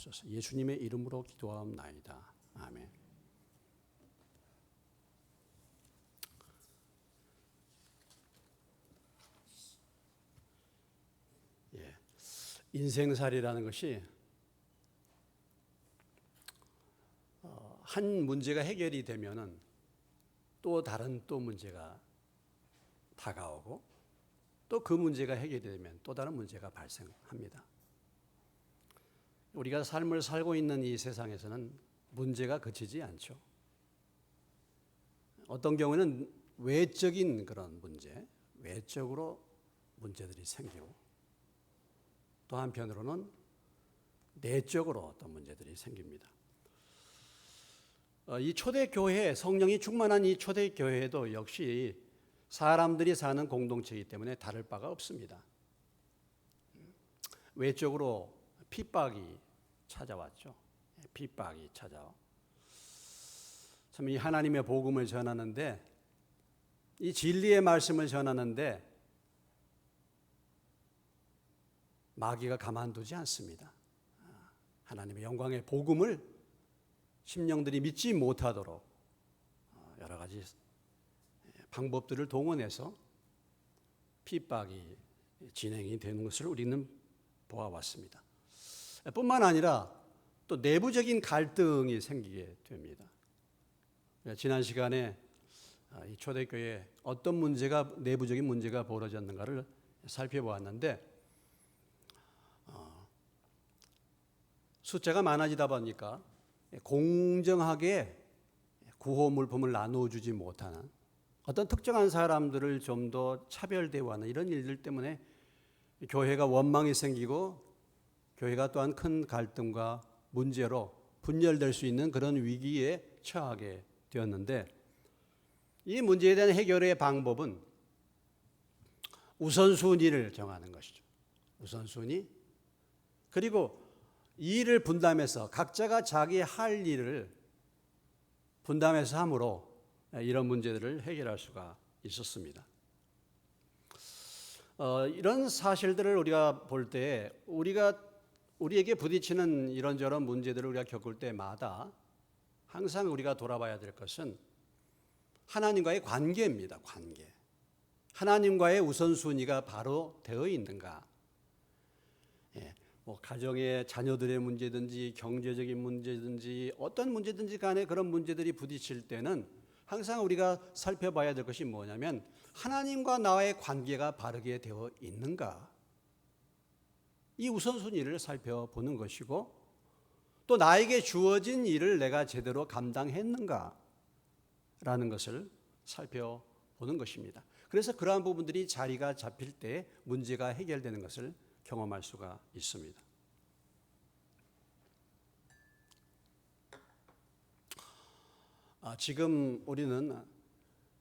주옵소서. 예수님의 이름으로 기도하옵나이다. 아멘. 인생살이라는 것이 한 문제가 해결이 되면은 또 다른 또 문제가 다가오고 또 그 문제가 해결이 되면 또 다른 문제가 발생합니다. 우리가 삶을 살고 있는 이 세상에서는 문제가 그치지 않죠. 어떤 경우는 외적인 그런 문제, 외적으로 문제들이 생기고 또 한편으로는 내적으로 어떤 문제들이 생깁니다. 이 초대교회, 성령이 충만한 이 초대교회도 역시 사람들이 사는 공동체이기 때문에 다를 바가 없습니다. 외적으로 핍박이 찾아왔죠. 핍박이 찾아와. 참 이 하나님의 복음을 전하는데, 이 진리의 말씀을 전하는데 마귀가 가만두지 않습니다. 하나님의 영광의 복음을 심령들이 믿지 못하도록 여러 가지 방법들을 동원해서 핍박이 진행이 되는 것을 우리는 보아왔습니다. 뿐만 아니라 또 내부적인 갈등이 생기게 됩니다. 지난 시간에 이 초대교회에 어떤 문제가, 내부적인 문제가 벌어졌는가를 살펴보았는데, 숫자가 많아지다 보니까 공정하게 구호 물품을 나누어주지 못하는 어떤 특정한 사람들을 좀 더 차별대우하는 이런 일들 때문에 교회가 원망이 생기고 교회가 또한 큰 갈등과 문제로 분열될 수 있는 그런 위기에 처하게 되었는데, 이 문제에 대한 해결의 방법은 우선순위를 정하는 것이죠. 우선순위. 그리고 일을 분담해서 각자가 자기 할 일을 분담해서 함으로 이런 문제들을 해결할 수가 있었습니다. 이런 사실들을 우리가 볼 때 우리에게 부딪히는 이런저런 문제들을 우리가 겪을 때마다 항상 우리가 돌아봐야 될 것은 하나님과의 관계입니다. 관계. 하나님과의 우선순위가 바로 되어 있는가? 가정의 자녀들의 문제든지 경제적인 문제든지 어떤 문제든지 간에 그런 문제들이 부딪힐 때는 항상 우리가 살펴봐야 될 것이 뭐냐면 하나님과 나의 관계가 바르게 되어 있는가? 이 우선순위를 살펴보는 것이고, 또 나에게 주어진 일을 내가 제대로 감당했는가? 라는 것을 살펴보는 것입니다. 그래서 그러한 부분들이 자리가 잡힐 때 문제가 해결되는 것을 경험할 수가 있습니다. 지금 우리는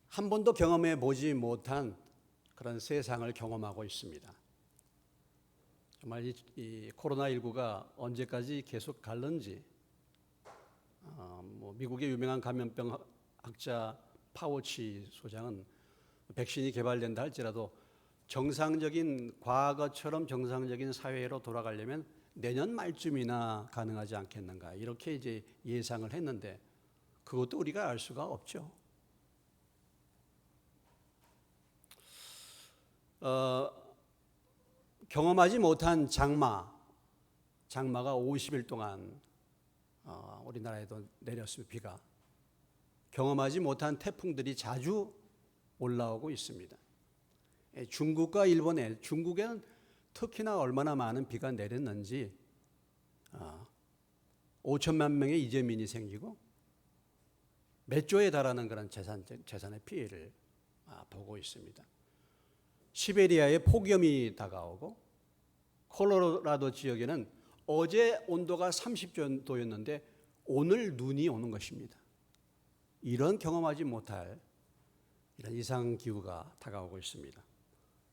한 번도 경험해 보지 못한 그런 세상을 경험하고 있습니다. 정말 이 코로나19가 언제까지 계속 갈는지, 미국의 유명한 감염병 학자 파우치 소장은 백신이 개발된다 할지라도 과거처럼 정상적인 사회로 돌아가려면 내년 말쯤이나 가능하지 않겠는가, 이렇게 이제 예상을 했는데 그것도 우리가 알 수가 없죠. 경험하지 못한 장마가 50일 동안 우리나라에도 내렸습니다. 비가. 경험하지 못한 태풍들이 자주 올라오고 있습니다. 중국과 일본에, 중국에는 특히나 얼마나 많은 비가 내렸는지 5천만 명의 이재민이 생기고 몇 조에 달하는 그런 재산의 피해를 보고 있습니다. 시베리아에 폭염이 다가오고 콜로라도 지역에는 어제 온도가 30도였는데 오늘 눈이 오는 것입니다. 이런 경험하지 못할 이런 이상기후가 다가오고 있습니다.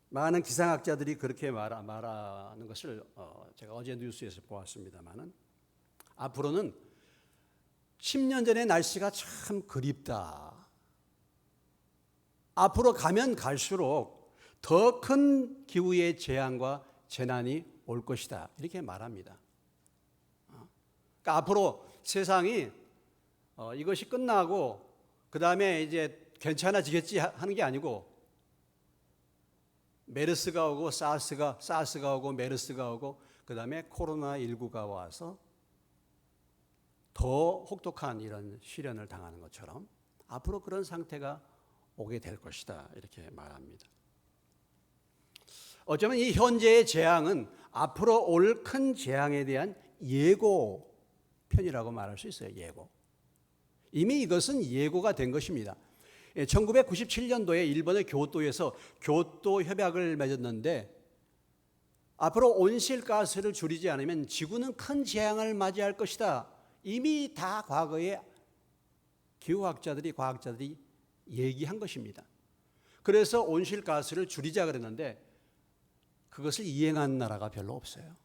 많은 기상학자들이 그렇게 말하는 것을 제가 어제 뉴스에서 보았습니다만은, 앞으로는 10년 전의 날씨가 참 그립다. 앞으로 가면 갈수록 더 큰 기후의 재앙과 재난이 올 것이다. 이렇게 말합니다. 그러니까 앞으로 세상이 이것이 끝나고 그 다음에 이제 괜찮아지겠지 하는 게 아니고 메르스가 오고 사스가 오고 메르스가 오고 그 다음에 코로나19가 와서 더 혹독한 이런 시련을 당하는 것처럼 앞으로 그런 상태가 오게 될 것이다 이렇게 말합니다. 어쩌면 이 현재의 재앙은 앞으로 올 큰 재앙에 대한 예고편이라고 말할 수 있어요. 예고. 이미 이것은 예고가 된 것입니다. 1997년도에 일본의 교토에서 교토 협약을 맺었는데 앞으로 온실가스를 줄이지 않으면 지구는 큰 재앙을 맞이할 것이다. 이미 다 과거에 과학자들이 얘기한 것입니다. 그래서 온실가스를 줄이자 그랬는데 그것을 이행한 나라가 별로 없어요.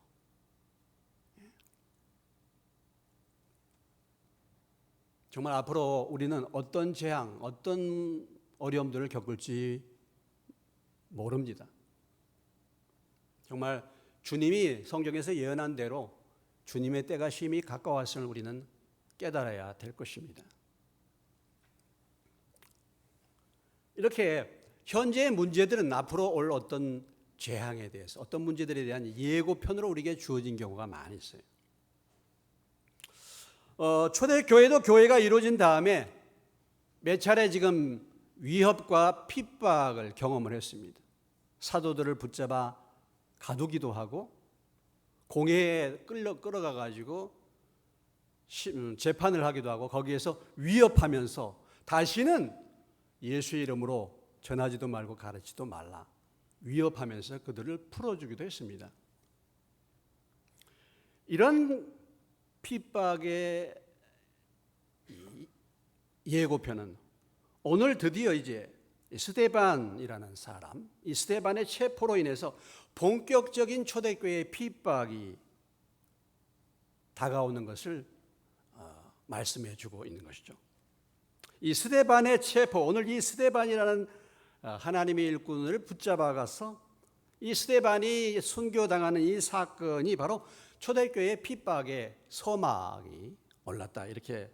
정말 앞으로 우리는 어떤 재앙, 어떤 어려움들을 겪을지 모릅니다. 정말 주님이 성경에서 예언한 대로 주님의 때가 심히 가까웠음을 우리는 깨달아야 될 것입니다. 이렇게 현재의 문제들은 앞으로 올 어떤 재앙에 대해서 어떤 문제들에 대한 예고편으로 우리에게 주어진 경우가 많이 있어요. 초대교회도 교회가 이루어진 다음에 몇 차례 지금 위협과 핍박을 경험을 했습니다. 사도들을 붙잡아 가두기도 하고 공회에 끌어가 가지고 재판을 하기도 하고 거기에서 위협하면서 다시는 예수의 이름으로 전하지도 말고 가르치지도 말라 위협하면서 그들을 풀어주기도 했습니다. 이런 핍박의 예고편은 오늘 드디어 이제 스데반이라는 사람, 이 스데반의 체포로 인해서 본격적인 초대교회의 핍박이 다가오는 것을 말씀해 주고 있는 것이죠. 이 스데반의 체포, 오늘 이 스데반이라는 하나님의 일꾼을 붙잡아가서 이 스데반이 순교당하는 이 사건이 바로 초대교회의 핍박의 서막이 올랐다 이렇게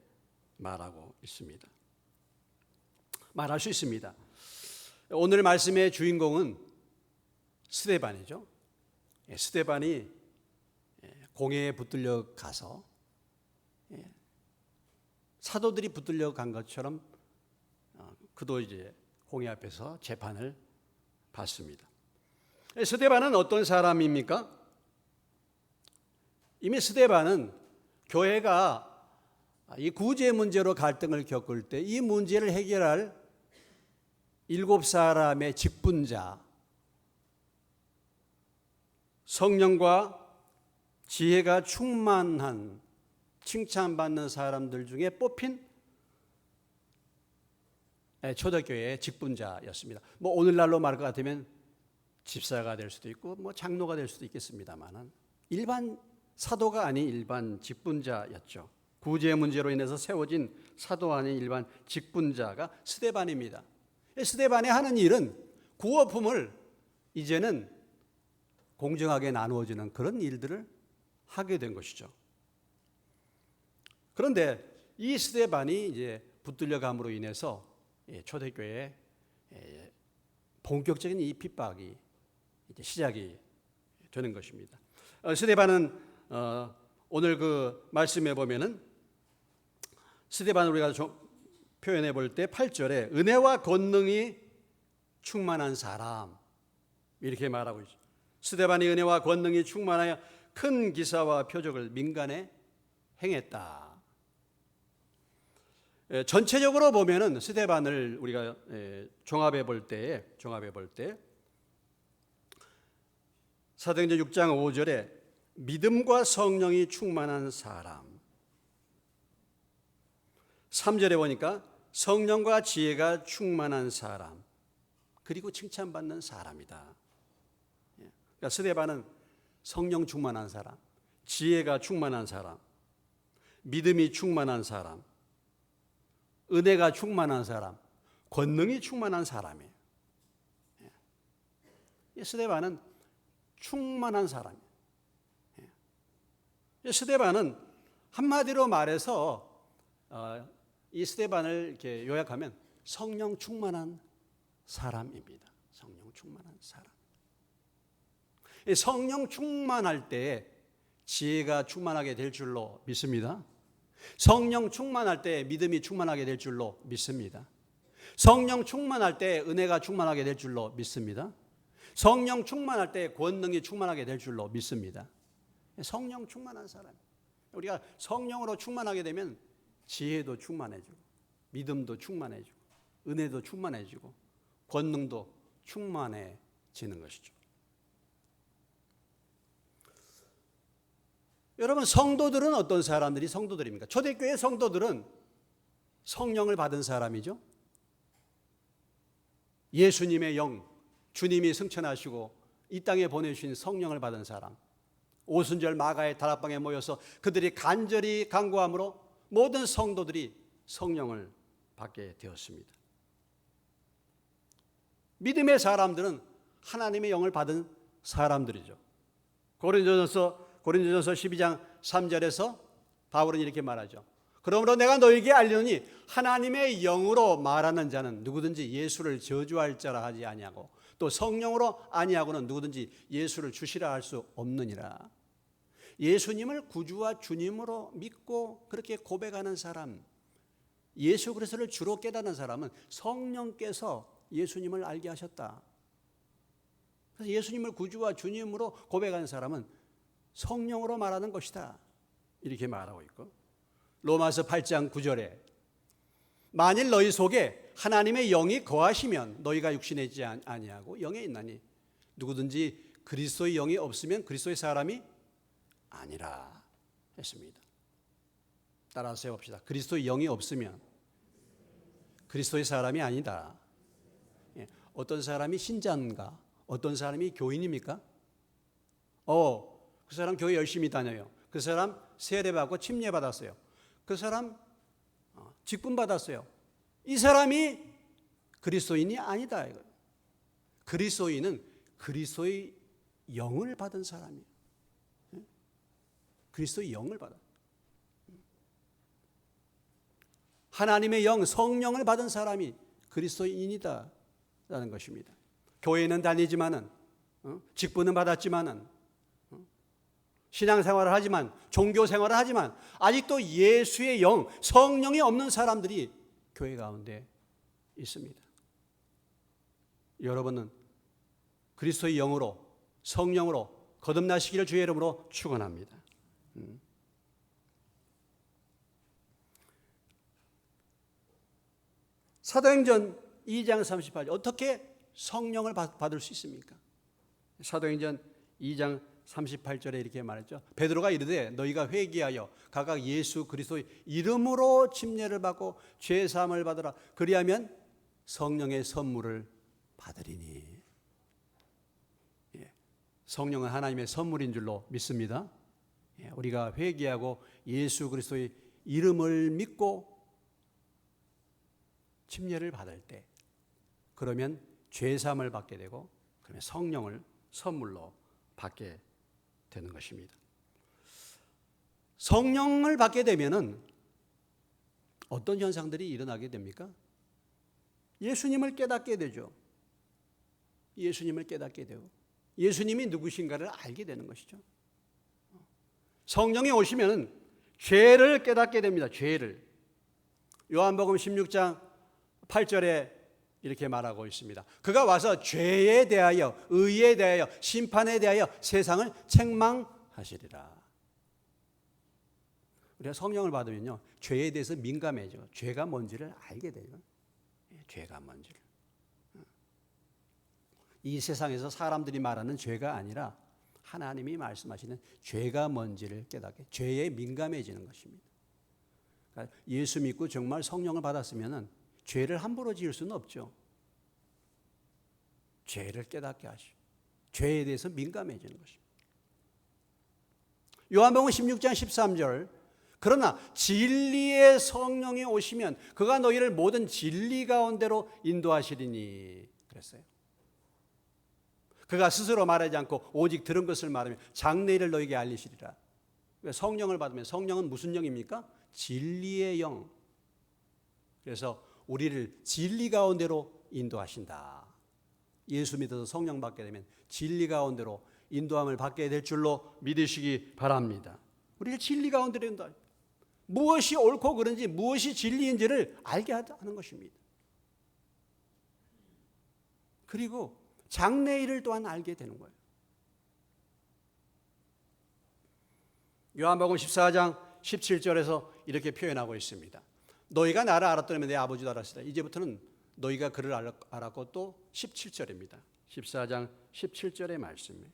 말하고 있습니다. 말할 수 있습니다. 오늘 말씀의 주인공은 스데반이죠. 스데반이 공회에 붙들려 가서 사도들이 붙들려 간 것처럼 그도 이제 공회 앞에서 재판을 받습니다. 스데반은 어떤 사람입니까? 이미 스데반은 교회가 이 구제 문제로 갈등을 겪을 때 이 문제를 해결할 7사람의 직분자, 성령과 지혜가 충만한 칭찬받는 사람들 중에 뽑힌 초대교회의 직분자였습니다. 뭐 오늘날로 말할 것 같으면 집사가 될 수도 있고 뭐 장로가 될 수도 있겠습니다만은 일반 사도가 아닌 일반 직분자였죠. 구제 문제로 인해서 세워진 사도 아닌 일반 직분자가 스데반입니다. 스데반이 하는 일은 구원품을 이제는 공정하게 나누어지는 그런 일들을 하게 된 것이죠. 그런데 이 스데반이 이제 붙들려감으로 인해서 초대교회에 본격적인 이 핍박이 이제 시작이 되는 것입니다. 스데반은 오늘 그 말씀해 보면은 스데반을 우리가 표현해 볼 때 8절에 은혜와 권능이 충만한 사람 이렇게 말하고 있죠. 스데반이 은혜와 권능이 충만하여 큰 기사와 표적을 민간에 행했다. 전체적으로 보면은 스데반을 우리가 종합해 볼 때 사도행전 6장 5절에 믿음과 성령이 충만한 사람, 3절에 보니까 성령과 지혜가 충만한 사람, 그리고 칭찬받는 사람이다. 그러니까 스데반은 성령 충만한 사람, 지혜가 충만한 사람, 믿음이 충만한 사람, 은혜가 충만한 사람, 권능이 충만한 사람이에요. 스데반은 충만한 사람이에요. 스데반은 한마디로 말해서 이 스데반을 이렇게 요약하면 성령 충만한 사람입니다. 성령 충만한 사람. 성령 충만할 때 지혜가 충만하게 될 줄로 믿습니다. 성령 충만할 때 믿음이 충만하게 될 줄로 믿습니다. 성령 충만할 때 은혜가 충만하게 될 줄로 믿습니다. 성령 충만할 때 권능이 충만하게 될 줄로 믿습니다. 성령 충만한 사람. 우리가 성령으로 충만하게 되면 지혜도 충만해지고 믿음도 충만해지고 은혜도 충만해지고 권능도 충만해지는 것이죠. 여러분, 성도들은 어떤 사람들이 성도들입니까? 초대교회 성도들은 성령을 받은 사람이죠. 예수님의 영, 주님이 승천하시고 이 땅에 보내주신 성령을 받은 사람. 오순절 마가의 다락방에 모여서 그들이 간절히 간구함으로 모든 성도들이 성령을 받게 되었습니다. 믿음의 사람들은 하나님의 영을 받은 사람들이죠. 고린도전서 12장 3절에서 바울은 이렇게 말하죠. 그러므로 내가 너에게 알려니 하나님의 영으로 말하는 자는 누구든지 예수를 저주할 자라 하지 아니하고 또 성령으로 아니하고는 누구든지 예수를 주시라 할 수 없느니라. 예수님을 구주와 주님으로 믿고 그렇게 고백하는 사람, 예수 그리스도를 주로 깨닫는 사람은 성령께서 예수님을 알게 하셨다. 그래서 예수님을 구주와 주님으로 고백하는 사람은 성령으로 말하는 것이다. 이렇게 말하고 있고, 로마서 8장 9절에 만일 너희 속에 하나님의 영이 거하시면 너희가 육신에 있지 아니하고 영에 있나니 누구든지 그리스도의 영이 없으면 그리스도의 사람이 아니라 했습니다. 따라서 해봅시다. 그리스도의 영이 없으면 그리스도의 사람이 아니다. 어떤 사람이 신자인가? 어떤 사람이 교인입니까? 그 사람 교회 열심히 다녀요. 그 사람 세례받고 침례받았어요. 그 사람 직분 받았어요. 이 사람이 그리스도인이 아니다. 이거예요. 그리스도인은 그리스도의 영을 받은 사람이에요. 그리스도의 영을 받아. 하나님의 영, 성령을 받은 사람이 그리스도인이다 라는 것입니다. 교회는 다니지만은 직분은 받았지만은 신앙생활을 하지만 종교생활을 하지만 아직도 예수의 영, 성령이 없는 사람들이 교회 가운데 있습니다. 여러분은 그리스도의 영으로 성령으로 거듭나시기를 주의 이름으로 축원합니다. 사도행전 2장 38절 어떻게 성령을 받을 수 있습니까? 사도행전 2장 38절에 이렇게 말했죠. 베드로가 이르되 너희가 회개하여 각각 예수 그리스도의 이름으로 침례를 받고 죄 사함을 받으라. 그리하면 성령의 선물을 받으리니. 성령은 하나님의 선물인 줄로 믿습니다. 우리가 회개하고 예수 그리스도의 이름을 믿고 침례를 받을 때 그러면 죄 사함을 받게 되고 그러면 성령을 선물로 받게 되는 것입니다. 성령을 받게 되면은 어떤 현상들이 일어나게 됩니까? 예수님을 깨닫게 되죠. 예수님을 깨닫게 되고 예수님이 누구신가를 알게 되는 것이죠. 성령이 오시면은 죄를 깨닫게 됩니다. 죄를. 요한복음 16장 8절에 이렇게 말하고 있습니다. 그가 와서 죄에 대하여 의에 대하여 심판에 대하여 세상을 책망하시리라. 우리가 성령을 받으면요 죄에 대해서 민감해져. 죄가 뭔지를 알게 돼요. 죄가 뭔지를. 이 세상에서 사람들이 말하는 죄가 아니라 하나님이 말씀하시는 죄가 뭔지를 깨닫게 죄에 민감해지는 것입니다. 그러니까 예수 믿고 정말 성령을 받았으면은 죄를 함부로 지을 수는 없죠. 죄를 깨닫게 하시고 죄에 대해서 민감해지는 것입니다. 요한복음 16장 13절 그러나 진리의 성령이 오시면 그가 너희를 모든 진리 가운데로 인도하시리니 그랬어요. 그가 스스로 말하지 않고 오직 들은 것을 말하며 장래일을 너희에게 알리시리라. 성령을 받으면 성령은 무슨 영입니까? 진리의 영. 그래서 우리를 진리 가운데로 인도하신다. 예수 믿어서 성령 받게 되면 진리 가운데로 인도함을 받게 될 줄로 믿으시기 바랍니다. 우리를 진리 가운데로 인도하신다. 무엇이 옳고 그른지 무엇이 진리인지를 알게 하는 것입니다. 그리고 장래일을 또한 알게 되는 거예요. 요한복음 14장 17절에서 이렇게 표현하고 있습니다. 너희가 나를 알았더라면 내 아버지도 알았으리라. 이제부터는 너희가 그를 알았고 또 17절입니다. 14장 17절의 말씀이에요.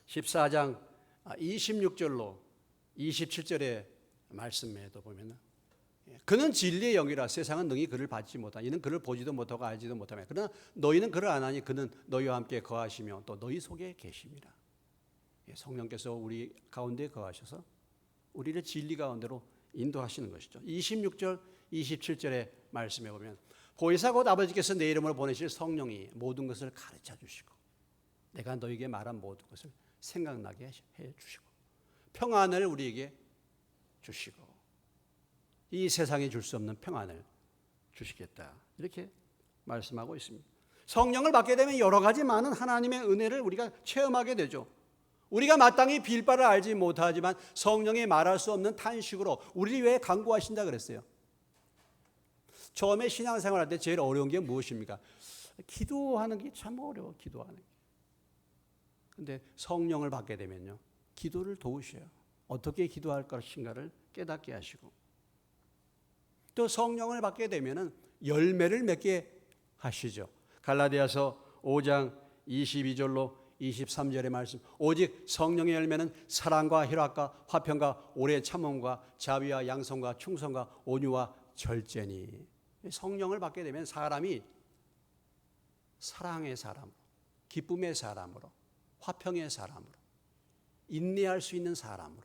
14장 26절로 27절의 말씀에도 보면 그는 진리의 영이라 세상은 능히 그를 받지 못하니 이는 그를 보지도 못하고 알지도 못하며 그러나 너희는 그를 아나니 그는 너희와 함께 거하시며 또 너희 속에 계심이라. 성령께서 우리 가운데 거하셔서 우리를 진리 가운데로 인도하시는 것이죠. 26절 27절의 말씀에 보면 보혜사 곧 아버지께서 내 이름으로 보내실 성령이 모든 것을 가르쳐 주시고 내가 너희에게 말한 모든 것을 생각나게 해 주시고 평안을 우리에게 주시고 이 세상에 줄 수 없는 평안을 주시겠다. 이렇게 말씀하고 있습니다. 성령을 받게 되면 여러 가지 많은 하나님의 은혜를 우리가 체험하게 되죠. 우리가 마땅히 빌 바를 알지 못하지만 성령이 말할 수 없는 탄식으로 우리를 위해 간구하신다 그랬어요. 처음에 신앙생활할 때 제일 어려운 게 무엇입니까? 기도하는 게 참 어려워. 기도하는 게. 근데 성령을 받게 되면요, 기도를 도우셔요. 어떻게 기도할 것인가를 깨닫게 하시고 또 성령을 받게 되면은 열매를 맺게 하시죠. 갈라디아서 5장 22절로 23절의 말씀. 오직 성령의 열매는 사랑과 희락과 화평과 오래 참음과 자비와 양성과 충성과 온유와 절제니. 성령을 받게 되면 사람이 사랑의 사람으로, 기쁨의 사람으로, 화평의 사람으로, 인내할 수 있는 사람으로,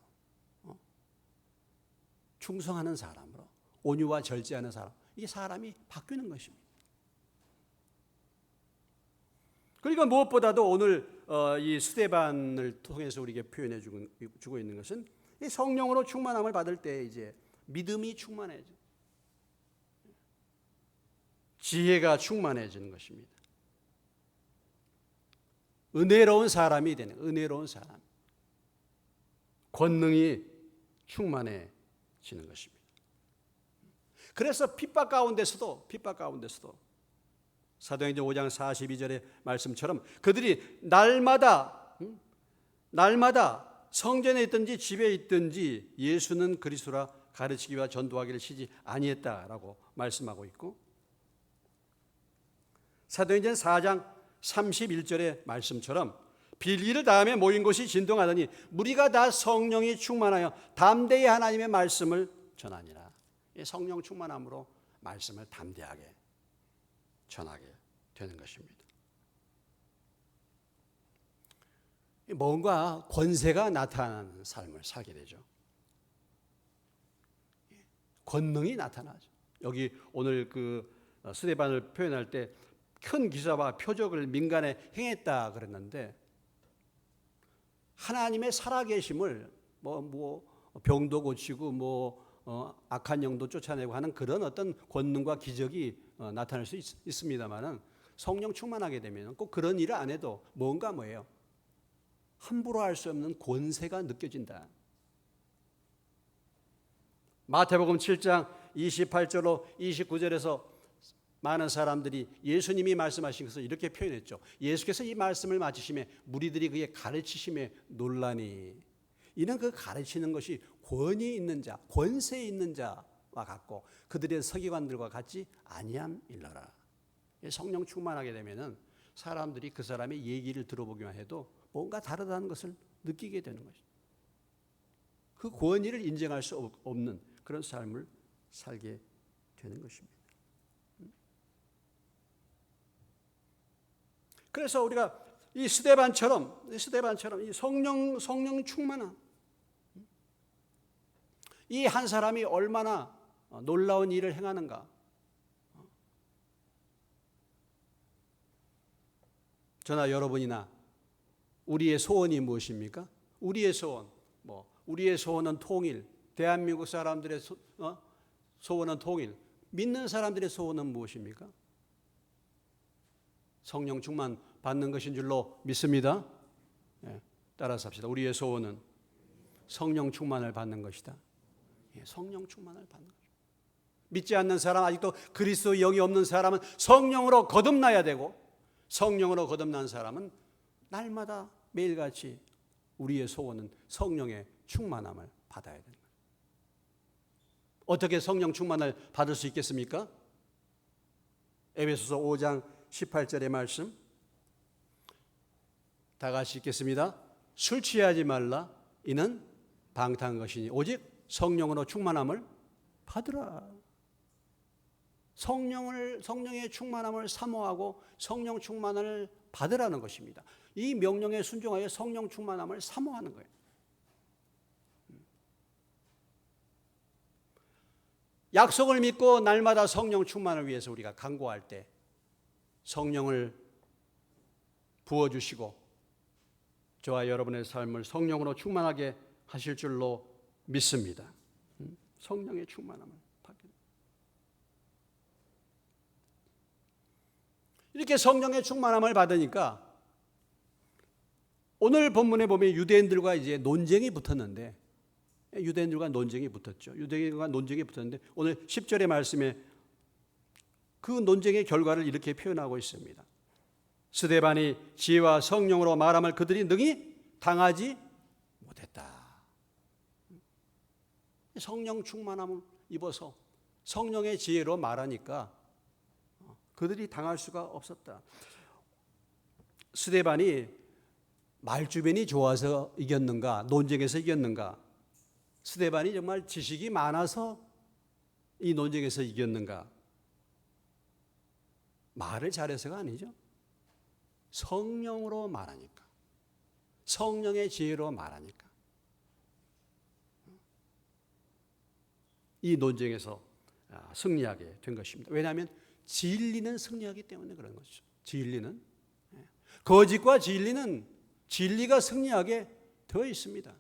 충성하는 사람으로, 온유와 절제하는 사람, 이게 사람이 바뀌는 것입니다. 그러니까 무엇보다도 오늘 이 스데반을 통해서 우리에게 표현해 주고 있는 것은 이 성령으로 충만함을 받을 때 이제 믿음이 충만해져, 지혜가 충만해지는 것입니다. 은혜로운 사람이 되는, 은혜로운 사람, 권능이 충만해지는 것입니다. 그래서 핍박 가운데서도 사도행전 5장 42절의 말씀처럼 그들이 날마다 성전에 있든지 집에 있든지 예수는 그리스도라 가르치기와 전도하기를 쉬지 아니했다라고 말씀하고 있고, 사도행전 4장 31절의 말씀처럼 빌기를 다음에 모인 곳이 진동하더니 무리가 다 성령이 충만하여 담대히 하나님의 말씀을 전하니라. 성령 충만함으로 말씀을 담대하게 전하게 되는 것입니다. 뭔가 권세가 나타나는 삶을 살게 되죠. 권능이 나타나죠. 여기 오늘 그 스데반을 표현할 때 큰 기사와 표적을 민간에 행했다 그랬는데 하나님의 살아계심을 병도 고치고 악한 영도 쫓아내고 하는 그런 어떤 권능과 기적이 나타날 수 있습니다만은 성령 충만하게 되면 꼭 그런 일을 안 해도 뭐예요? 함부로 할 수 없는 권세가 느껴진다. 마태복음 7장 28절로 29절에서 많은 사람들이 예수님이 말씀하신 것을 이렇게 표현했죠. 예수께서 이 말씀을 마치심에 무리들이 그의 가르치심에 놀라니 이는 그 가르치는 것이 권위 있는 자, 권세 있는 자와 같고 그들의 서기관들과 같지 아니함일러라. 성령 충만하게 되면은 사람들이 그 사람의 얘기를 들어보기만 해도 뭔가 다르다는 것을 느끼게 되는 것이죠. 그 권위를 인정할 수 없는 그런 삶을 살게 되는 것입니다. 그래서 우리가 이 스데반처럼 이 성령 충만함, 이 한 사람이 얼마나 놀라운 일을 행하는가. 저나 여러분이나 우리의 소원이 무엇입니까? 우리의 소원, 우리의 소원은 통일. 대한민국 사람들의 소원은 통일. 믿는 사람들의 소원은 무엇입니까? 성령 충만 받는 것인 줄로 믿습니다. 예, 따라서 합시다. 우리의 소원은 성령 충만을 받는 것이다. 예, 성령 충만을 받는 것이다. 믿지 않는 사람, 아직도 그리스도의 영이 없는 사람은 성령으로 거듭나야 되고, 성령으로 거듭난 사람은 날마다 매일같이 우리의 소원은 성령의 충만함을 받아야 되는 거예요. 어떻게 성령 충만을 받을 수 있겠습니까? 에베소서 5장 18절의 말씀 다 같이 읽겠습니다. 술 취하지 말라. 이는 방탕한 것이니 오직 성령으로 충만함을 받으라. 성령의 충만함을 사모하고 성령 충만을 받으라는 것입니다. 이 명령에 순종하여 성령 충만함을 사모하는 거예요. 약속을 믿고 날마다 성령 충만을 위해서 우리가 간구할 때 성령을 부어주시고 저와 여러분의 삶을 성령으로 충만하게 하실 줄로 믿습니다. 성령의 충만함을 받게 됩니다. 이렇게 성령의 충만함을 받으니까 오늘 본문에 보면 유대인들과 이제 논쟁이 붙었는데, 유대인들과 논쟁이 붙었죠. 유대인과 논쟁이 붙었는데 오늘 10절의 말씀에 그 논쟁의 결과를 이렇게 표현하고 있습니다. 스데반이 지혜와 성령으로 말함을 그들이 능히 당하지 못했다. 성령 충만함을 입어서 성령의 지혜로 말하니까 그들이 당할 수가 없었다. 스데반이 말주변이 좋아서 이겼는가, 논쟁에서 이겼는가, 스데반이 정말 지식이 많아서 이 논쟁에서 이겼는가? 말을 잘해서가 아니죠. 성령으로 말하니까, 성령의 지혜로 말하니까 이 논쟁에서 승리하게 된 것입니다. 왜냐하면 진리는 승리하기 때문에 그런 것이죠. 진리는, 거짓과 진리는 진리가 승리하게 되어 있습니다.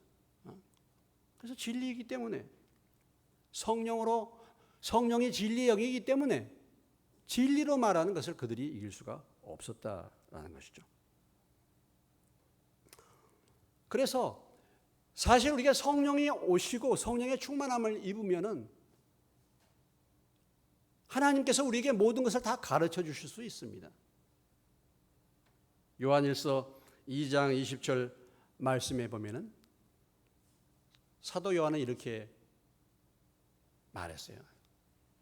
그래서 진리이기 때문에 성령이 진리의 영이기 때문에 진리로 말하는 것을 그들이 이길 수가 없었다라는 것이죠. 그래서 사실 우리가 성령이 오시고 성령의 충만함을 입으면은 하나님께서 우리에게 모든 것을 다 가르쳐 주실 수 있습니다. 요한일서 2장 20절 말씀에 보면은 사도 요한은 이렇게 말했어요.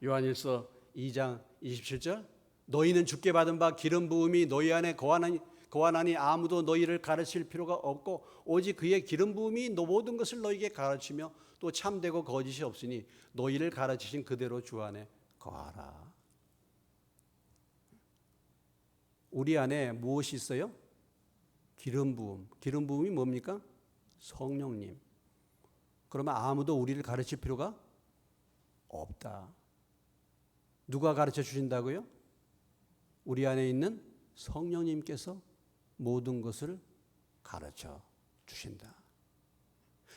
요한일서 2장 27절 너희는 주께 받은 바 기름 부음이 너희 안에 거하나니 아무도 너희를 가르칠 필요가 없고 오직 그의 기름 부음이 모든 것을 너희에게 가르치며 또 참되고 거짓이 없으니 너희를 가르치신 그대로 주 안에 거하라. 우리 안에 무엇이 있어요? 기름 부음. 기름 부음이 뭡니까? 성령님. 그러면 아무도 우리를 가르칠 필요가 없다. 누가 가르쳐 주신다고요? 우리 안에 있는 성령님께서 모든 것을 가르쳐 주신다.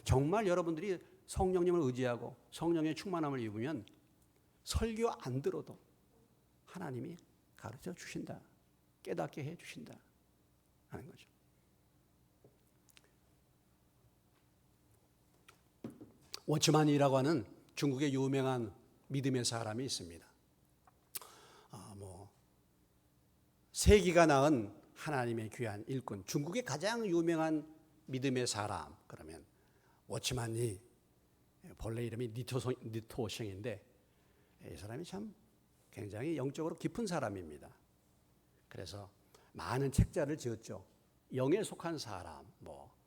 정말 여러분들이 성령님을 의지하고 성령의 충만함을 입으면 설교 안 들어도 하나님이 가르쳐 주신다. 깨닫게 해 주신다 하는 거죠. 워치만이라고 하는 중국의 유명한 믿음의 사람이 있습니다. 세기가 낳은 하나님의 귀한 일꾼, 중국의 가장 유명한 믿음의 사람, 그러면 워치만이, 본래 이름이 니토싱인데 이 사람이 참 굉장히 영적으로 깊은 사람입니다. 그래서 많은 책자를 지었죠. 영에 속한 사람,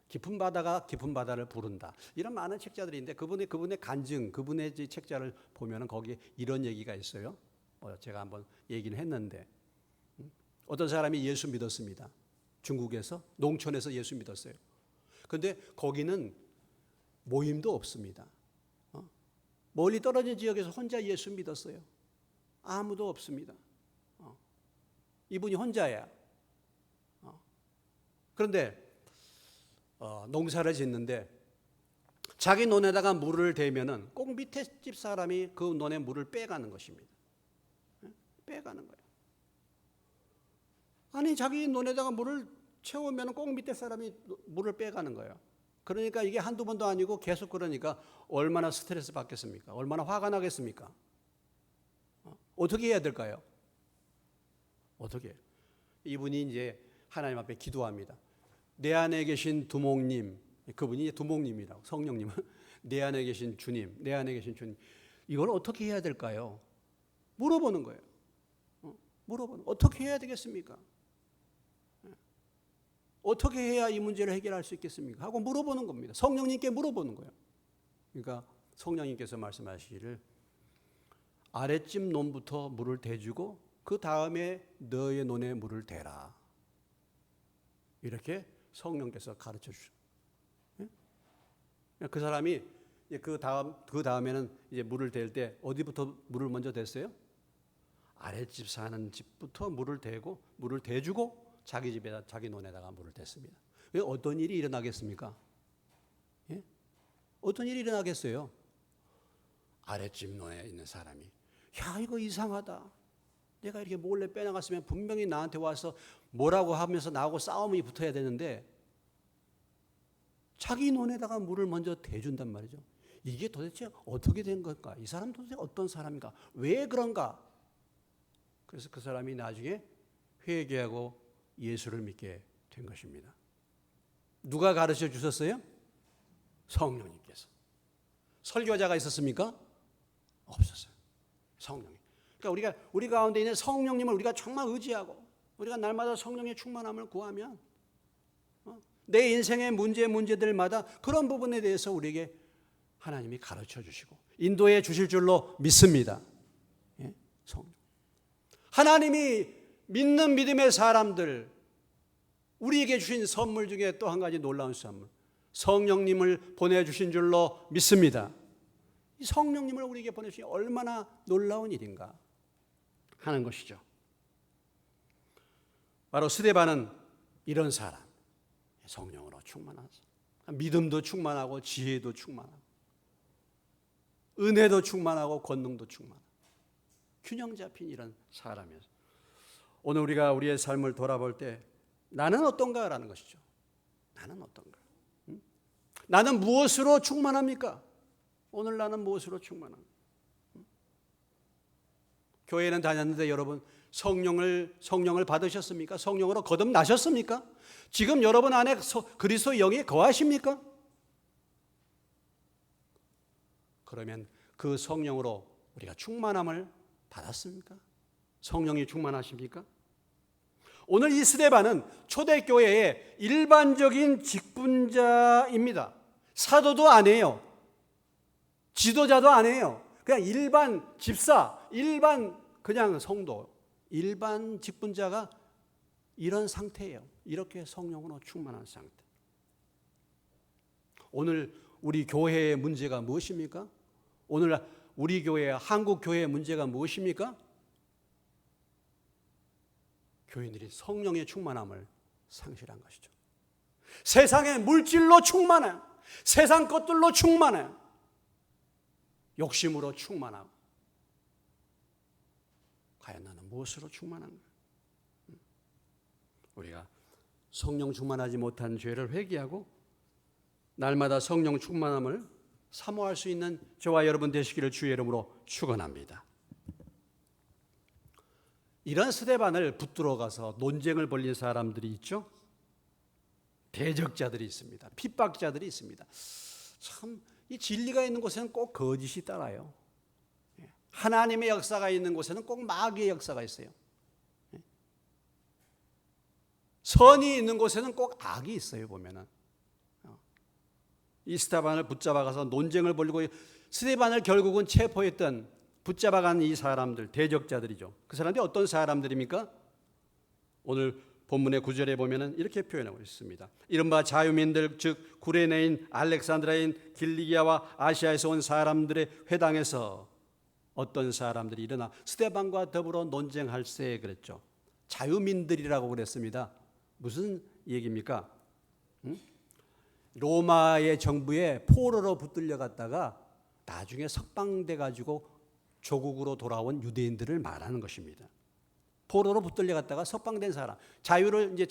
깊은 바다가 깊은 바다를 부른다, 이런 많은 책자들인데 그분의 간증, 그분의 책자를 보면은 거기에 이런 얘기가 있어요. 제가 한번 얘기는 했는데 어떤 사람이 예수 믿었습니다. 중국에서 농촌에서 예수 믿었어요. 그런데 거기는 모임도 없습니다. 멀리 떨어진 지역에서 혼자 예수 믿었어요. 아무도 없습니다. 이분이 혼자야. 그런데 농사를 짓는데 자기 논에다가 물을 대면은 꼭 밑에 집 사람이 그 논에 물을 빼가는 것입니다. 빼가는 거예요. 아니 자기 논에다가 물을 채우면 꼭 밑에 사람이 물을 빼가는 거예요. 그러니까 이게 한두 번도 아니고 계속 그러니까 얼마나 스트레스 받겠습니까? 얼마나 화가 나겠습니까? 어떻게 해야 될까요? 어떻게? 이분이 이제 하나님 앞에 기도합니다. 내 안에 계신 두목님, 그분이 두목님이라고, 성령님은 내 안에 계신 주님, 내 안에 계신 주님, 이걸 어떻게 해야 될까요? 물어보는 거예요. 물어보는, 어떻게 해야 되겠습니까? 어떻게 해야 이 문제를 해결할 수 있겠습니까? 하고 물어보는 겁니다. 성령님께 물어보는 거예요. 그러니까 성령님께서 말씀하시기를 아랫집 논부터 물을 대주고 그 다음에 너의 논에 물을 대라. 이렇게 성령께서 가르쳐 주셔. 그 사람이 그 다음에는 이제 물을 댈 때 어디부터 물을 먼저 댔어요? 아랫집 사는 집부터 물을 대고 물을 대주고 자기 집에다 자기 논에다가 물을 댔습니다. 어떤 일이 일어나겠습니까? 예? 어떤 일이 일어나겠어요? 아랫집 논에 있는 사람이 야 이거 이상하다. 내가 이렇게 몰래 빼나갔으면 분명히 나한테 와서 뭐라고 하면서 나하고 싸움이 붙어야 되는데 자기 논에다가 물을 먼저 대준단 말이죠. 이게 도대체 어떻게 된 걸까? 이 사람 도대체 어떤 사람인가? 왜 그런가? 그래서 그 사람이 나중에 회개하고 예수를 믿게 된 것입니다. 누가 가르쳐 주셨어요? 성령님께서. 설교자가 있었습니까? 없었어요. 성령님. 그러니까 우리 가운데 있는 성령님을 우리가 정말 의지하고 우리가 날마다 성령의 충만함을 구하면 내 인생의 문제들마다 그런 부분에 대해서 우리에게 하나님이 가르쳐 주시고 인도해 주실 줄로 믿습니다. 예? 성령. 하나님이 믿는 믿음의 사람들 우리에게 주신 선물 중에 또 한 가지 놀라운 선물 성령님을 보내주신 줄로 믿습니다. 이 성령님을 우리에게 보내주신 얼마나 놀라운 일인가 하는 것이죠. 바로 스데반은 이런 사람 성령으로 충만한 사람 믿음도 충만하고 지혜도 충만하고 은혜도 충만하고 권능도 충만하고 균형 잡힌 이런 사람이었어요. 오늘 우리가 우리의 삶을 돌아볼 때 나는 어떤가라는 것이죠. 나는 어떤가? 나는 무엇으로 충만합니까? 오늘 나는 무엇으로 충만합니까? 교회는 다녔는데 여러분 성령을 받으셨습니까? 성령으로 거듭나셨습니까? 지금 여러분 안에 그리스도의 영이 거하십니까? 그러면 그 성령으로 우리가 충만함을 받았습니까? 성령이 충만하십니까? 오늘 이 스데반은 초대교회의 일반적인 직분자입니다. 사도도 아니에요. 지도자도 아니에요. 그냥 일반 집사, 일반 그냥 성도, 일반 직분자가 이런 상태예요. 이렇게 성령으로 충만한 상태. 오늘 우리 교회의 문제가 무엇입니까? 오늘 우리 교회, 한국 교회의 문제가 무엇입니까? 교인들이 성령의 충만함을 상실한 것이죠. 세상의 물질로 충만해, 세상 것들로 충만해, 욕심으로 충만하고. 과연 나는 무엇으로 충만한가? 우리가 성령 충만하지 못한 죄를 회개하고 날마다 성령 충만함을 사모할 수 있는 저와 여러분 되시기를 주의 이름으로 축원합니다. 이런 스데반을 붙들어 가서 논쟁을 벌린 사람들이 있죠. 대적자들이 있습니다. 핍박자들이 있습니다. 참 이 진리가 있는 곳에는 꼭 거짓이 따라요. 하나님의 역사가 있는 곳에는 꼭 마귀의 역사가 있어요. 선이 있는 곳에는 꼭 악이 있어요. 보면은 이 스데반을 붙잡아가서 논쟁을 벌이고 스데반을 결국은 체포했던 붙잡아간 이 사람들 대적자들이죠. 그 사람들이 어떤 사람들입니까? 오늘 본문의 9절에 보면은 이렇게 표현하고 있습니다. 이른바 자유민들 즉 구레네인 알렉산드라인 길리기아와 아시아에서 온 사람들의 회당에서 어떤 사람들이 일어나 스데반과 더불어 논쟁할세 그랬죠. 자유민들이라고 그랬습니다. 무슨 얘기입니까? 로마의 정부에 포로로 붙들려 갔다가 나중에 석방돼 가지고 조국으로 돌아온 유대인들을 말하는 것입니다. 포로로 붙들려 갔다가 석방된 사람, 자유를 이제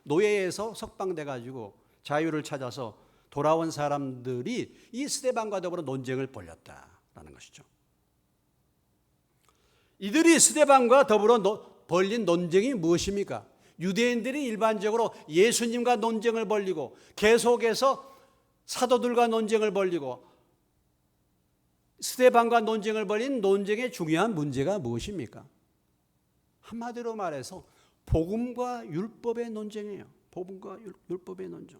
노예에서 석방돼 가지고 자유를 찾아서 돌아온 사람들이 이 스데반과 더불어 논쟁을 벌였다라는 것이죠. 이들이 스데반과 더불어 벌린 논쟁이 무엇입니까? 유대인들이 일반적으로 예수님과 논쟁을 벌리고 계속해서 사도들과 논쟁을 벌리고 스데반과 논쟁을 벌인 논쟁의 중요한 문제가 무엇입니까? 한마디로 말해서 복음과 율법의 논쟁이에요. 복음과 율법의 논쟁.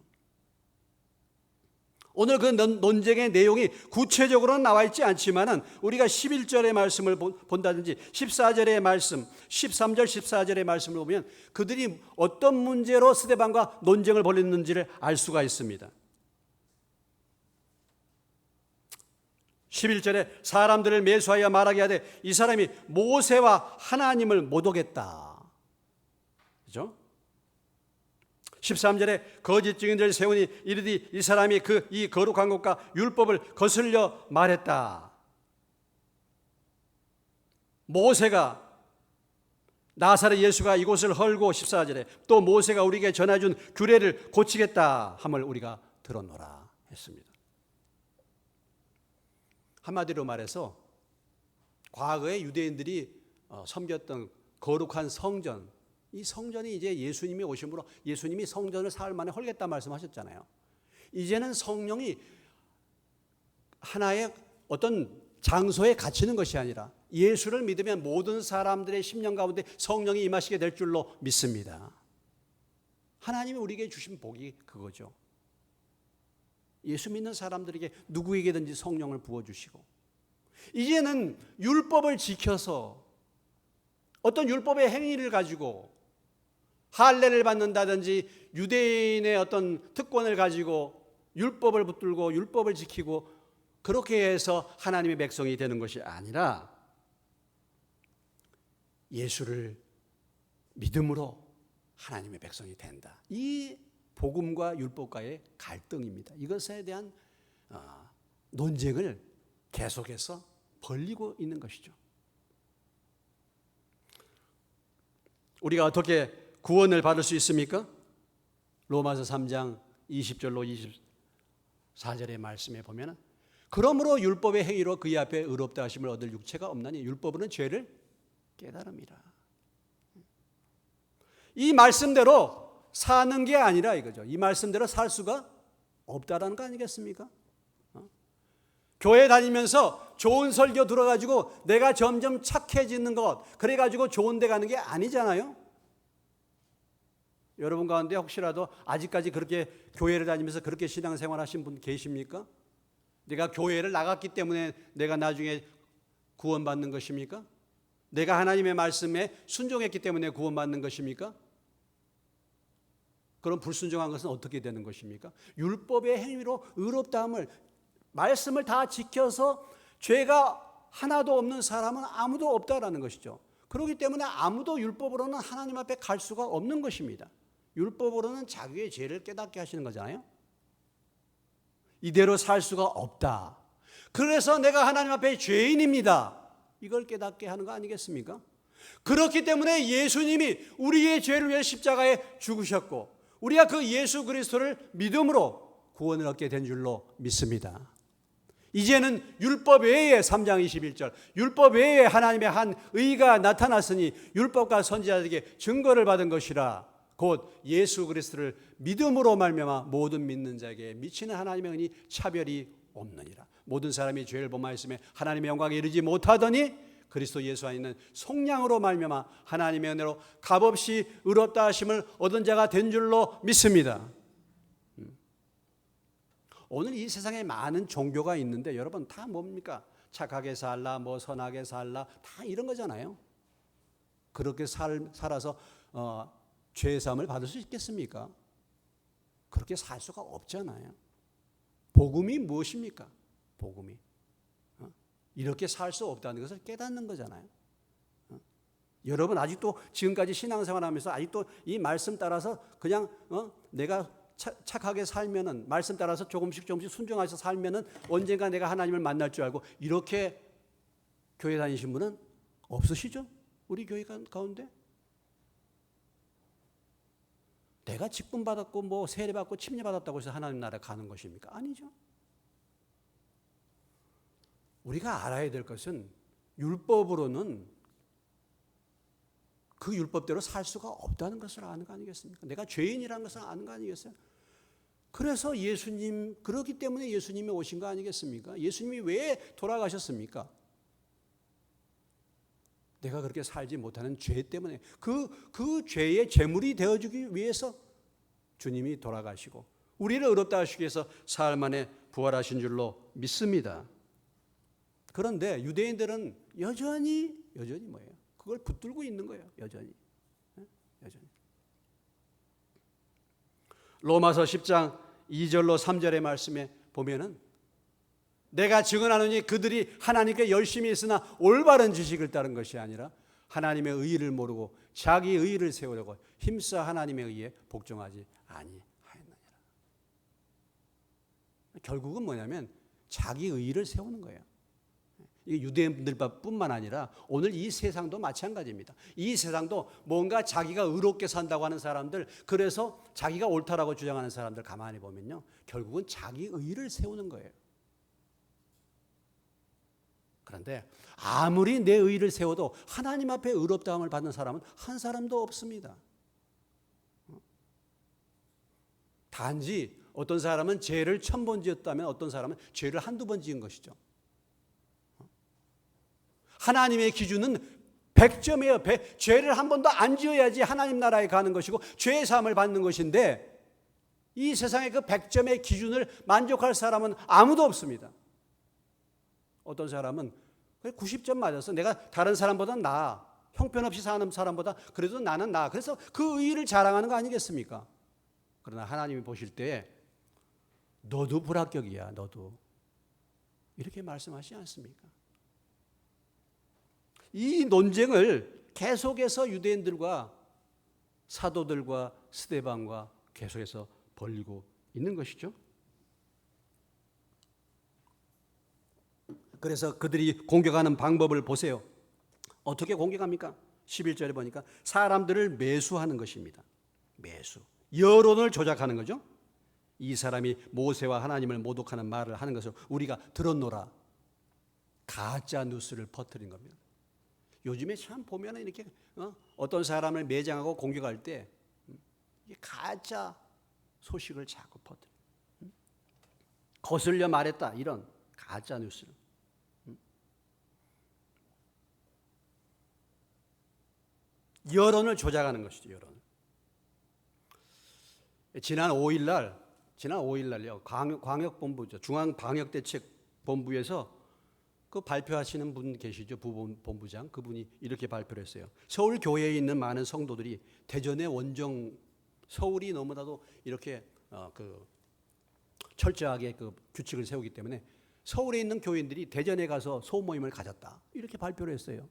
오늘 그 논쟁의 내용이 구체적으로는 나와 있지 않지만은 우리가 11절의 말씀을 본다든지 14절의 말씀, 13절, 14절의 말씀을 보면 그들이 어떤 문제로 스데반과 논쟁을 벌였는지를 알 수가 있습니다. 11절에 사람들을 매수하여 말하게 하되 이 사람이 모세와 하나님을 못 오겠다. 그죠? 13절에 거짓 증인들을 세우니 이르되 이 사람이 이 거룩한 것과 율법을 거슬려 말했다. 모세가 나사렛 예수가 이곳을 헐고 14절에 또 모세가 우리에게 전해준 규례를 고치겠다 함을 우리가 들었노라 했습니다. 한마디로 말해서 과거에 유대인들이 섬겼던 거룩한 성전, 이 성전이 이제 예수님이 오심으로 예수님이 성전을 사흘 만에 헐겠다 말씀하셨잖아요. 이제는 성령이 하나의 어떤 장소에 갇히는 것이 아니라 예수를 믿으면 모든 사람들의 심령 가운데 성령이 임하시게 될 줄로 믿습니다. 하나님이 우리에게 주신 복이 그거죠. 예수 믿는 사람들에게 누구에게든지 성령을 부어주시고 이제는 율법을 지켜서 어떤 율법의 행위를 가지고 할례를 받는다든지 유대인의 어떤 특권을 가지고 율법을 붙들고 율법을 지키고 그렇게 해서 하나님의 백성이 되는 것이 아니라 예수를 믿음으로 하나님의 백성이 된다. 이 복음과 율법과의 갈등입니다. 이것에 대한 논쟁을 계속해서 벌이고 있는 것이죠. 우리가 어떻게 구원을 받을 수 있습니까? 로마서 3장 20절로 24절의 말씀에 보면 그러므로 율법의 행위로 그의 앞에 의롭다 하심을 얻을 육체가 없나니 율법으로는 죄를 깨달음이라. 이 말씀대로 사는 게 아니라 이거죠. 이 말씀대로 살 수가 없다라는 거 아니겠습니까? 교회 다니면서 좋은 설교 들어가지고 내가 점점 착해지는 것, 그래가지고 좋은 데 가는 게 아니잖아요. 여러분 가운데 혹시라도 아직까지 그렇게 교회를 다니면서 그렇게 신앙생활 하신 분 계십니까? 내가 교회를 나갔기 때문에 내가 나중에 구원받는 것입니까? 내가 하나님의 말씀에 순종했기 때문에 구원받는 것입니까? 그럼 불순종한 것은 어떻게 되는 것입니까? 율법의 행위로 의롭다함을 말씀을 다 지켜서 죄가 하나도 없는 사람은 아무도 없다라는 것이죠. 그렇기 때문에 아무도 율법으로는 하나님 앞에 갈 수가 없는 것입니다. 율법으로는 자기의 죄를 깨닫게 하시는 거잖아요. 이대로 살 수가 없다. 그래서 내가 하나님 앞에 죄인입니다. 이걸 깨닫게 하는 거 아니겠습니까? 그렇기 때문에 예수님이 우리의 죄를 위해 십자가에 죽으셨고 우리가 그 예수 그리스도를 믿음으로 구원을 얻게 된 줄로 믿습니다. 이제는 율법 외에 3장 21절 율법 외에 하나님의 한 의가 나타났으니 율법과 선지자들에게 증거를 받은 것이라 곧 예수 그리스도를 믿음으로 말미암아 모든 믿는 자에게 미치는 하나님의 은이 차별이 없느니라. 모든 사람이 죄를 범하였음에 하나님의 영광에 이르지 못하더니 그리스도 예수 안에 있는 속량으로 말미암아 하나님의 은혜로 값없이 의롭다 하심을 얻은 자가 된 줄로 믿습니다. 오늘 이 세상에 많은 종교가 있는데 여러분 다 뭡니까? 착하게 살라, 뭐 선하게 살라, 다 이런 거잖아요. 그렇게 살아서 죄사함을 받을 수 있겠습니까? 그렇게 살 수가 없잖아요. 복음이 무엇입니까? 복음이 이렇게 살 수 없다는 것을 깨닫는 거잖아요. 여러분 아직도 지금까지 신앙생활하면서 아직도 이 말씀 따라서 그냥 내가 착하게 살면은 말씀 따라서 조금씩 순종해서 살면은 언젠가 내가 하나님을 만날 줄 알고 이렇게 교회 다니신 분은 없으시죠? 우리 교회 가운데? 내가 직분 받았고 뭐 세례 받고 침례 받았다고 해서 하나님 나라에 가는 것입니까? 아니죠. 우리가 알아야 될 것은 율법으로는 그 율법대로 살 수가 없다는 것을 아는 거 아니겠습니까? 내가 죄인이라는 것을 아는 거 아니겠어요? 그래서 그렇기 때문에 예수님이 오신 거 아니겠습니까? 예수님이 왜 돌아가셨습니까? 내가 그렇게 살지 못하는 죄 때문에 그 죄의 제물이 되어주기 위해서 주님이 돌아가시고 우리를 의롭다 하시기 위해서 사흘 만에 부활하신 줄로 믿습니다. 그런데 유대인들은 여전히 뭐예요? 그걸 붙들고 있는 거예요. 여전히. 로마서 10장 2절로 3절의 말씀에 보면은 내가 증언하노니 그들이 하나님께 열심히 있으나 올바른 지식을 따른 것이 아니라 하나님의 의의를 모르고 자기 의의를 세우려고 힘써 하나님의 의의에 복종하지 아니하였느니라. 결국은 뭐냐면 자기 의의를 세우는 거예요. 이게 유대인들뿐만 아니라 오늘 이 세상도 마찬가지입니다. 이 세상도 뭔가 자기가 의롭게 산다고 하는 사람들, 그래서 자기가 옳다라고 주장하는 사람들 가만히 보면요, 결국은 자기 의의를 세우는 거예요. 그런데 아무리 내 의의를 세워도 하나님 앞에 의롭다함을 받는 사람은 한 사람도 없습니다. 단지 어떤 사람은 죄를 1000번 지었다면 어떤 사람은 죄를 한두 번 지은 것이죠. 하나님의 기준은 100점이에요. 죄를 한 번도 안 지어야지 하나님 나라에 가는 것이고 죄의 사함을 받는 것인데, 이 세상의 그 100점의 기준을 만족할 사람은 아무도 없습니다. 어떤 사람은 90점 맞았어. 내가 다른 사람보다 나아. 형편없이 사는 사람보다 그래도 나는 나아. 그래서 그 의의를 자랑하는 거 아니겠습니까? 그러나 하나님이 보실 때 너도 불합격이야. 너도. 이렇게 말씀하시지 않습니까? 이 논쟁을 계속해서 유대인들과 사도들과 스데반과 계속해서 벌이고 있는 것이죠. 그래서 그들이 공격하는 방법을 보세요. 어떻게 공격합니까? 11절에 보니까 사람들을 매수하는 것입니다. 매수. 여론을 조작하는 거죠. 이 사람이 모세와 하나님을 모독하는 말을 하는 것을 우리가 들었노라. 가짜 뉴스를 퍼뜨린 겁니다. 요즘에 참 보면 이렇게 어떤 사람을 매장하고 공격할 때 가짜 소식을 자꾸 퍼뜨려. 거슬려 말했다. 이런 가짜 뉴스를. 여론을 조작하는 것이죠. 여론. 지난 5일날요. 광역본부죠. 중앙방역대책본부에서 그 발표하시는 분 계시죠. 부본부장. 그분이 이렇게 발표를 했어요. 서울 교회에 있는 많은 성도들이 대전의 원정, 서울이 너무나도 이렇게 철저하게 그 규칙을 세우기 때문에 서울에 있는 교인들이 대전에 가서 소모임을 가졌다. 이렇게 발표를 했어요.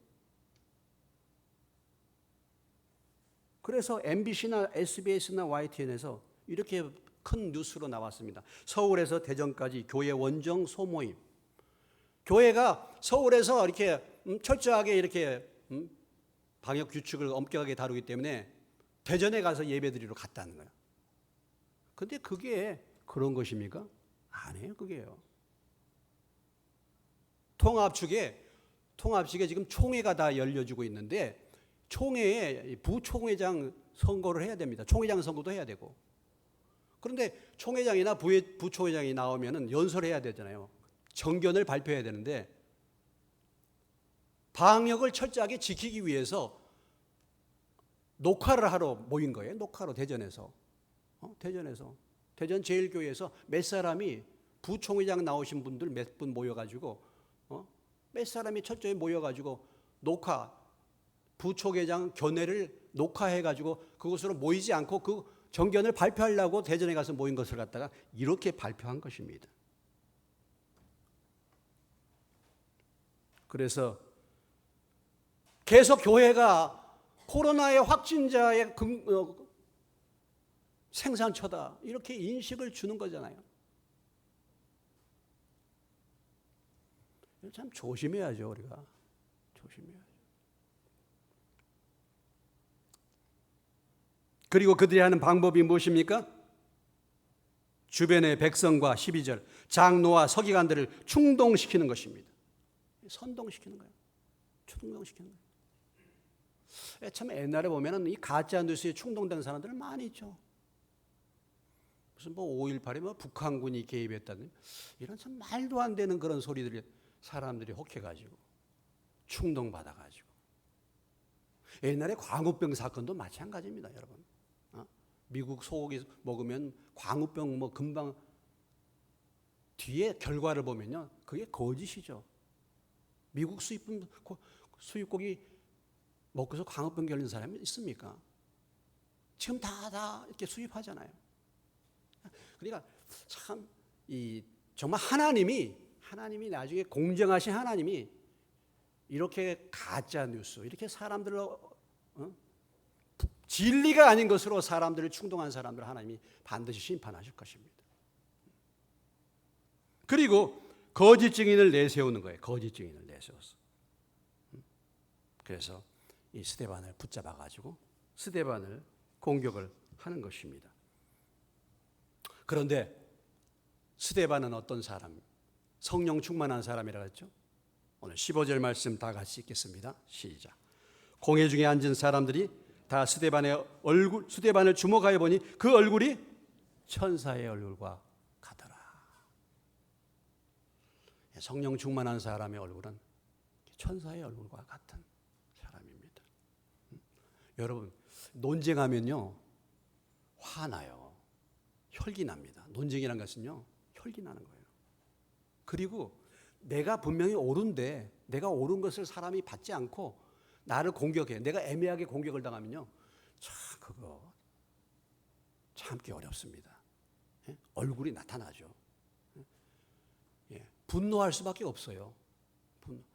그래서 MBC나 SBS나 YTN에서 이렇게 큰 뉴스로 나왔습니다. 서울에서 대전까지 교회 원정 소모임. 교회가 서울에서 이렇게 철저하게 이렇게 방역 규칙을 엄격하게 다루기 때문에 대전에 가서 예배드리러 갔다는 거예요. 근데 그게 그런 것입니까? 아니에요, 그게요. 통합측에 지금 총회가 다 열려지고 있는데 총회에 부총회장 선거를 해야 됩니다. 총회장 선거도 해야 되고. 그런데 총회장이나 부총회장이 나오면은 연설해야 되잖아요. 정견을 발표해야 되는데 방역을 철저하게 지키기 위해서 녹화를 하러 모인 거예요. 녹화로 대전에서. 대전 제일교회에서 몇 사람이 부총회장 나오신 분들 몇 분 모여가지고 몇 사람이 철저히 모여가지고 부총회장 견해를 녹화해가지고 그것으로 모이지 않고 그 정견을 발표하려고 대전에 가서 모인 것을 갖다가 이렇게 발표한 것입니다. 그래서 계속 교회가 코로나의 확진자의 생산처다 이렇게 인식을 주는 거잖아요. 참 조심해야죠. 우리가 조심해야죠. 그리고 그들이 하는 방법이 무엇입니까? 주변의 백성과 12절 장로와 서기관들을 충동시키는 것입니다. 선동시키는 거예요. 충동시키는 거예요. 참 옛날에 보면은 이 가짜 뉴스에 충동되는 사람들 많이 있죠. 무슨 뭐 5.18에 뭐 북한군이 개입했다는 이런 참 말도 안 되는 그런 소리들이 사람들이 혹해가지고 충동받아가지고 옛날에 광우병 사건도 마찬가지입니다, 여러분. 미국 소고기 먹으면 광우병 뭐 금방 뒤에 결과를 보면요, 그게 거짓이죠. 미국 수입고기 먹고서 광우병 걸린 사람이 있습니까? 지금 다 이렇게 수입하잖아요. 그러니까 참 정말 하나님이 나중에 공정하신 하나님이 이렇게 가짜 뉴스, 이렇게 사람들을 진리가 아닌 것으로 사람들을 충동한 사람들 하나님이 반드시 심판하실 것입니다. 그리고 거짓 증인을 내세우는 거예요. 거짓 증인을 내세웠어. 그래서 이 스데반을 붙잡아 가지고 스데반을 공격을 하는 것입니다. 그런데 스데반은 어떤 사람? 성령 충만한 사람이라고 했죠. 오늘 15절 말씀 다 같이 읽겠습니다. 시작. 공회 중에 앉은 사람들이 다 스데반을 주목하여 보니 그 얼굴이 천사의 얼굴과 같더라. 성령 충만한 사람의 얼굴은 천사의 얼굴과 같은 사람입니다. 여러분, 논쟁하면요 화나요. 혈기 납니다. 논쟁이란 것은요 혈기 나는 거예요. 그리고 내가 분명히 옳은데 내가 옳은 것을 사람이 받지 않고 나를 공격해. 내가 애매하게 공격을 당하면요 참 그거 참기 어렵습니다. 예? 얼굴이 나타나죠. 예? 분노할 수밖에 없어요.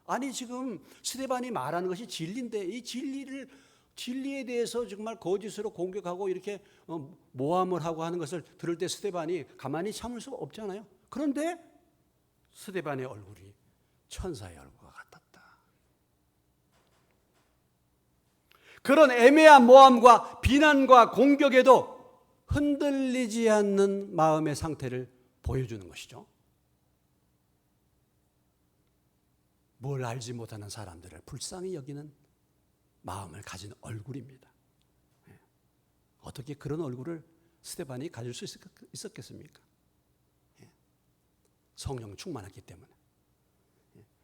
아니 지금 스데반이 말하는 것이 진리인데 이 진리에 대해서 정말 거짓으로 공격하고 이렇게 모함을 하고 하는 것을 들을 때 스데반이 가만히 참을 수가 없잖아요. 그런데 스데반의 얼굴이 천사의 얼굴과 같았다. 그런 애매한 모함과 비난과 공격에도 흔들리지 않는 마음의 상태를 보여주는 것이죠. 뭘 알지 못하는 사람들을 불쌍히 여기는 마음을 가진 얼굴입니다. 어떻게 그런 얼굴을 스데반이 가질 수 있었겠습니까? 성령 충만했기 때문에.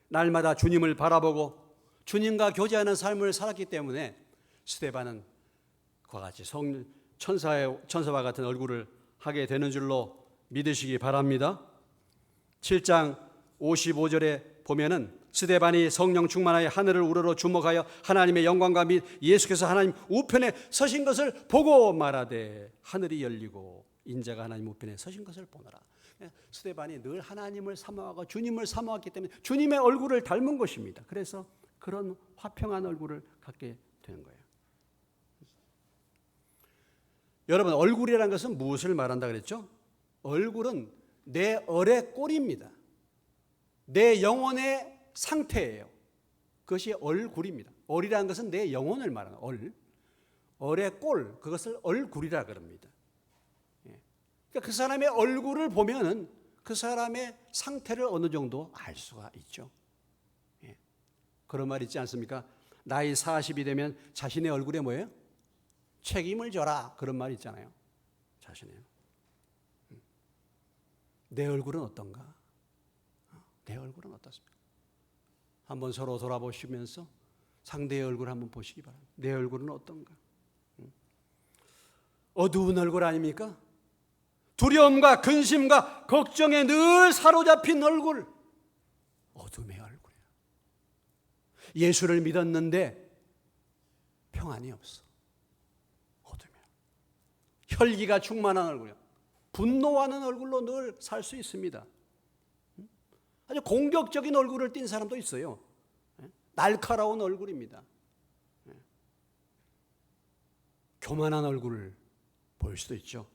날마다 주님을 바라보고 주님과 교제하는 삶을 살았기 때문에 스데반은 그와 같이 천사와 같은 얼굴을 하게 되는 줄로 믿으시기 바랍니다. 7장 55절에 보면은 스데반이 성령 충만하여 하늘을 우러러 주목하여 하나님의 영광과 및 예수께서 하나님 우편에 서신 것을 보고 말하되 하늘이 열리고 인자가 하나님 우편에 서신 것을 보노라. 스데반이 늘 하나님을 사모하고 주님을 사모했기 때문에 주님의 얼굴을 닮은 것입니다. 그래서 그런 화평한 얼굴을 갖게 되는 거예요. 여러분, 얼굴이라는 것은 무엇을 말한다 그랬죠? 얼굴은 내 얼의 꼴입니다. 내 영혼의 상태예요. 그것이 얼굴입니다. 얼이라는 것은 내 영혼을 말하는 얼의 꼴, 그것을 얼굴이라 그럽니다. 그러니까 그 사람의 얼굴을 보면은 그 사람의 상태를 어느 정도 알 수가 있죠. 그런 말 있지 않습니까? 나이 40이 되면 자신의 얼굴에 뭐예요? 책임을 져라. 그런 말 있잖아요. 자신의 내 얼굴은 어떤가? 내 얼굴은 어떻습니까? 한번 서로 돌아보시면서 상대의 얼굴 한번 보시기 바랍니다. 내 얼굴은 어떤가? 어두운 얼굴 아닙니까? 두려움과 근심과 걱정에 늘 사로잡힌 얼굴, 어둠의 얼굴이에요. 예수를 믿었는데 평안이 없어. 어둠이에요. 혈기가 충만한 얼굴이에요. 분노하는 얼굴로 늘 살 수 있습니다. 아주 공격적인 얼굴을 띈 사람도 있어요. 날카로운 얼굴입니다. 교만한 얼굴을 보일 수도 있죠.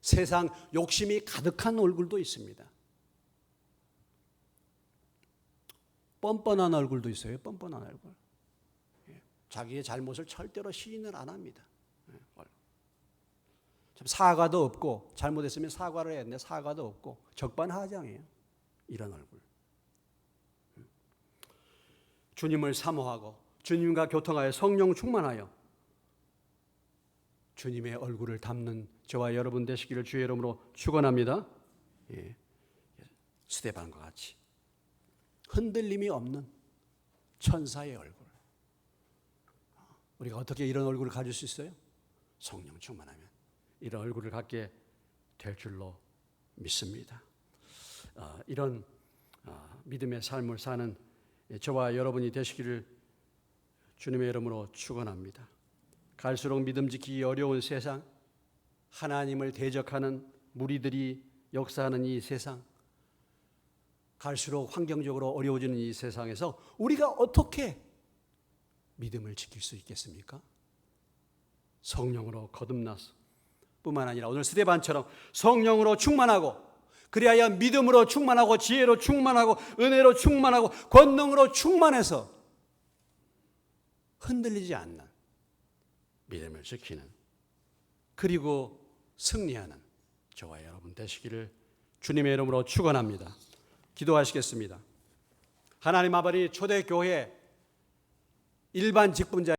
세상 욕심이 가득한 얼굴도 있습니다. 뻔뻔한 얼굴도 있어요. 뻔뻔한 얼굴. 자기의 잘못을 절대로 시인을 안 합니다. 사과도 없고, 잘못했으면 사과를 해야 되는데 사과도 없고 적반하장이에요. 이런 얼굴. 주님을 사모하고 주님과 교통하여 성령 충만하여 주님의 얼굴을 담는 저와 여러분 되시기를 주의 이름으로 축원합니다. 스데반과 같이 흔들림이 없는 천사의 얼굴. 우리가 어떻게 이런 얼굴을 가질 수 있어요? 성령 충만하면 이런 얼굴을 갖게 될 줄로 믿습니다. 이런 믿음의 삶을 사는 저와 여러분이 되시기를 주님의 이름으로 축원합니다. 갈수록 믿음 지키기 어려운 세상, 하나님을 대적하는 무리들이 역사하는 이 세상, 갈수록 환경적으로 어려워지는 이 세상에서 우리가 어떻게 믿음을 지킬 수 있겠습니까? 성령으로 거듭나서 뿐만 아니라 오늘 스데반처럼 성령으로 충만하고, 그리하여 믿음으로 충만하고 지혜로 충만하고 은혜로 충만하고 권능으로 충만해서 흔들리지 않는 믿음을 지키는, 그리고 승리하는 저와 여러분 되시기를 주님의 이름으로 축원합니다. 기도하시겠습니다. 하나님 아버지, 초대교회 일반 직분자